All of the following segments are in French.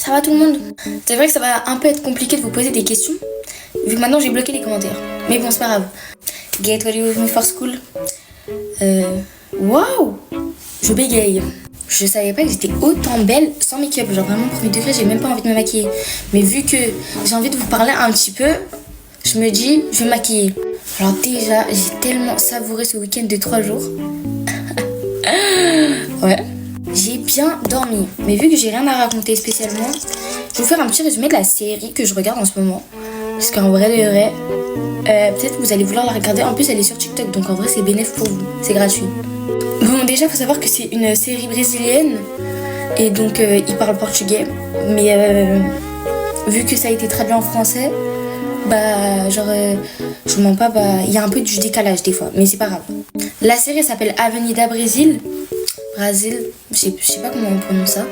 Ça va tout le monde? C'est vrai que ça va un peu être compliqué de vous poser des questions, vu que maintenant j'ai bloqué les commentaires. Mais bon, c'est pas grave. Get ready with me for school. Waouh! Je bégaye. Je savais pas que j'étais autant belle sans make-up. Genre vraiment, premier degré, j'ai même pas envie de me maquiller. Mais vu que j'ai envie de vous parler un petit peu, je me dis, je vais me maquiller. Alors déjà, j'ai tellement savouré ce week-end de 3 jours. Ouais. J'ai bien dormi. Mais vu que j'ai rien à raconter spécialement, je vais vous faire un petit résumé de la série que je regarde en ce moment. Parce qu'en vrai de vrai, peut-être vous allez vouloir la regarder. En plus, elle est sur TikTok, donc en vrai, c'est bénéfique pour vous. C'est gratuit. Bon, déjà, faut savoir que c'est une série brésilienne. Et donc, ils parlent portugais. Mais vu que ça a été traduit en français, bah, genre, je vous mens pas, bah, il y a un peu du décalage des fois. Mais c'est pas grave. La série s'appelle Avenida Brasil. Brasil, je sais pas comment on prononce ça.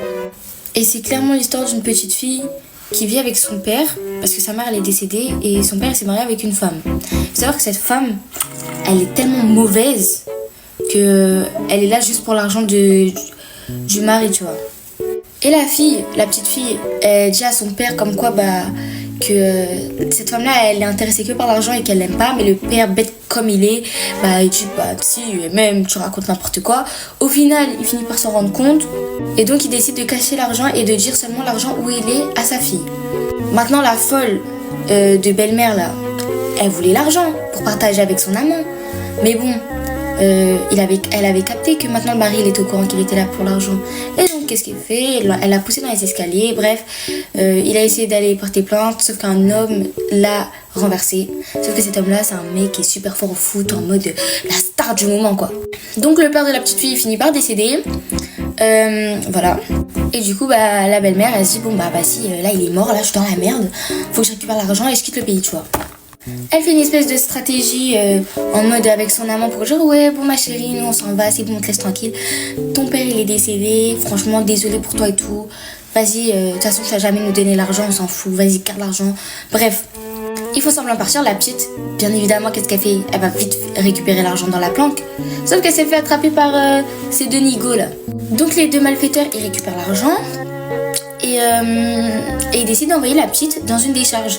Et c'est clairement l'histoire d'une petite fille qui vit avec son père, parce que sa mère elle est décédée et son père s'est marié avec une femme. Il faut savoir que cette femme, elle est tellement mauvaise que elle est là juste pour l'argent du mari, tu vois. Et la fille, la petite fille, elle dit à son père comme quoi bah que cette femme-là, elle est intéressée que par l'argent et qu'elle l'aime pas, mais le père, bête comme il est, bah il dit bah si, même tu racontes n'importe quoi. Au final, il finit par s'en rendre compte et donc il décide de cacher l'argent et de dire seulement l'argent où il est à sa fille. Maintenant, la folle de belle-mère là, elle voulait l'argent pour partager avec son amant, mais bon. Elle avait capté que maintenant le mari il était au courant qu'il était là pour l'argent. Et donc qu'est-ce qu'elle fait? Elle l'a poussé dans les escaliers. Bref, il a essayé d'aller porter plainte, sauf qu'un homme l'a renversé. Sauf que cet homme-là, c'est un mec qui est super fort au foot, en mode la star du moment quoi. Donc le père de la petite fille finit par décéder. Voilà. Et du coup, bah, la belle-mère elle se dit bon bah vas-y, là il est mort, là je suis dans la merde. Faut que je récupère l'argent et je quitte le pays, tu vois. Elle fait une espèce de stratégie en mode avec son amant pour dire ouais bon ma chérie nous on s'en va, c'est bon on te laisse tranquille, ton père il est décédé, franchement désolé pour toi et tout, vas-y de toute façon tu vas jamais nous donner l'argent, on s'en fout, vas-y garde l'argent. Bref, il faut semblant partir. La petite, bien évidemment qu'est-ce qu'elle fait? Elle va vite récupérer l'argent dans la planque, sauf qu'elle s'est fait attraper par ces deux nigauds là. Donc les deux malfaiteurs ils récupèrent l'argent et ils décident d'envoyer la petite dans une décharge.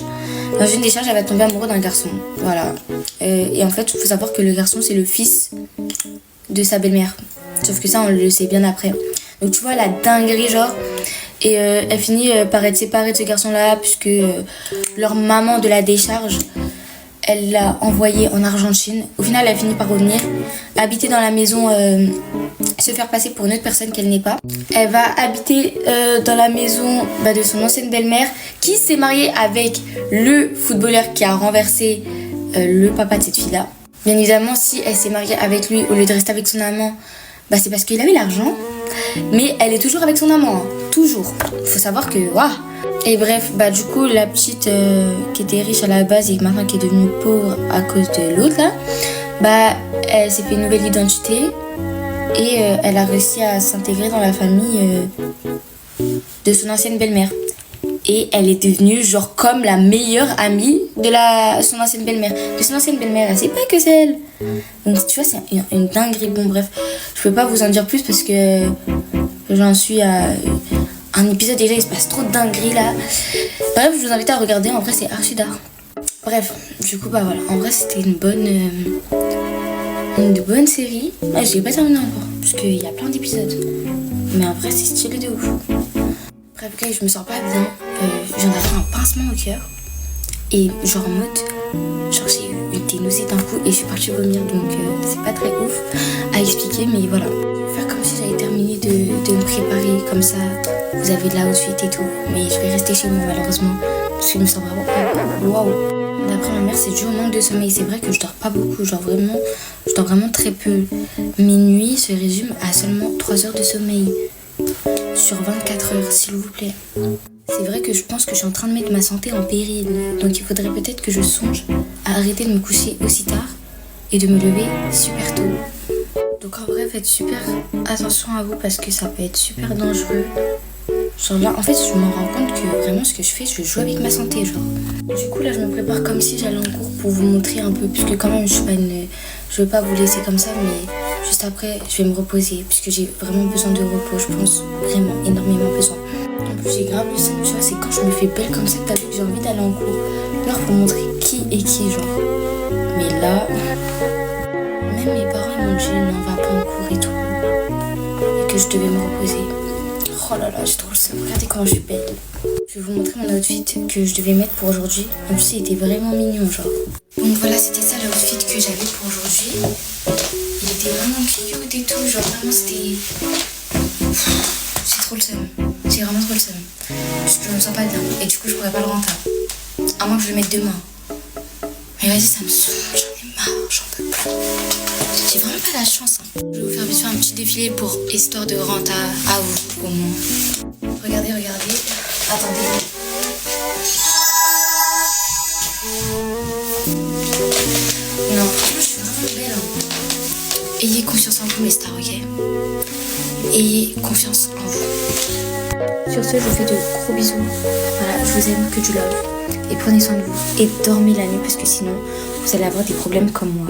Dans une décharge, elle va tomber amoureuse d'un garçon. Voilà. Et en fait, il faut savoir que le garçon, c'est le fils de sa belle-mère. Sauf que ça, on le sait bien après. Donc tu vois, la dinguerie, genre. Et elle finit par être séparée de ce garçon-là, puisque leur maman de la décharge, elle l'a envoyée en Argentine. Au final, elle finit par revenir, habiter dans la maison, se faire passer pour une autre personne qu'elle n'est pas. Elle va habiter dans la maison de son ancienne belle-mère, qui s'est mariée avec le footballeur qui a renversé le papa de cette fille-là. Bien évidemment, si elle s'est mariée avec lui au lieu de rester avec son amant, bah c'est parce qu'il avait l'argent. Mais elle est toujours avec son amant, hein. Toujours. Faut savoir que, waouh. Et bref, bah du coup, la petite qui était riche à la base et maintenant qui est devenue pauvre à cause de l'autre là, bah elle s'est fait une nouvelle identité et elle a réussi à s'intégrer dans la famille de son ancienne belle-mère. Et elle est devenue genre comme la meilleure amie de son ancienne belle-mère. De son ancienne belle-mère, elle sait pas que c'est elle. Donc tu vois, c'est une dinguerie. Bon bref, je peux pas vous en dire plus parce que j'en suis à un épisode déjà, il se passe trop de dingueries là. Bref, je vous invite à regarder, en vrai c'est archi d'art. Bref, du coup bah voilà, en vrai c'était une bonne série. Ah, je l'ai pas terminée encore, parce qu'il y a plein d'épisodes. Mais en vrai c'est stylé de ouf. Bref, ok, je me sens pas bien. J'en avais un pincement au cœur. Et genre en mode, genre j'ai eu des nausées d'un coup et je suis partie vomir. Donc c'est pas très ouf à expliquer, mais voilà. Je vais faire comme si j'avais terminé de me préparer, comme ça vous avez de la outfit et tout. Mais je vais rester chez moi malheureusement, parce que je me sens vraiment waouh. D'après ma mère, c'est dû au manque de sommeil. C'est vrai que je dors pas beaucoup, genre vraiment, je dors vraiment très peu. Mes nuits se résument à seulement 3 heures de sommeil sur 24 heures, s'il vous plaît. C'est vrai que je pense que je suis en train de mettre ma santé en péril. Donc il faudrait peut-être que je songe à arrêter de me coucher aussi tard et de me lever super tôt. Donc en vrai, faites super attention à vous parce que ça peut être super dangereux. Genre là, en fait, je me rends compte que vraiment ce que je fais, je joue avec ma santé, genre. Du coup, là, je me prépare comme si j'allais en cours pour vous montrer un peu, puisque quand même, je veux pas vous laisser comme ça, mais juste après, je vais me reposer, puisque j'ai vraiment besoin de repos, je pense, vraiment énormément besoin. en plus j'ai grave le signe, tu vois, c'est quand je me fais belle comme ça que t'as vu que j'ai envie d'aller en cours. Alors pour montrer qui est qui, genre. Mais là, même mes parents ils m'ont dit non, va pas en cours et tout. Et que je devais me reposer. Oh là là, j'ai trop le seum. Regardez comment je suis belle. Je vais vous montrer mon outfit que je devais mettre pour aujourd'hui. En plus, il était vraiment mignon, genre. Donc voilà, c'était ça l'outfit que j'avais pour aujourd'hui. Il était vraiment cute et tout, genre vraiment c'était... J'ai trop le seum. J'ai vraiment trop le seum. Je me sens pas bien. Et du coup, je pourrais pas le rentrer. À moins que je le mette demain. Mais vas-y, ça me saoule. J'en ai marre, j'en peux plus. J'ai vraiment pas la chance. Hein. Je vais vous faire vite fait un petit défilé pour histoire de rentrer à vous, au moins. Regardez, regardez. Attendez. Non, franchement, je suis vraiment belle. Hein. Ayez confiance en vous, mes stars, ok? Ayez confiance en vous. Sur ce, je vous fais de gros bisous. Voilà, je vous aime, que du love. Et prenez soin de vous. Et dormez la nuit parce que sinon, vous allez avoir des problèmes comme moi.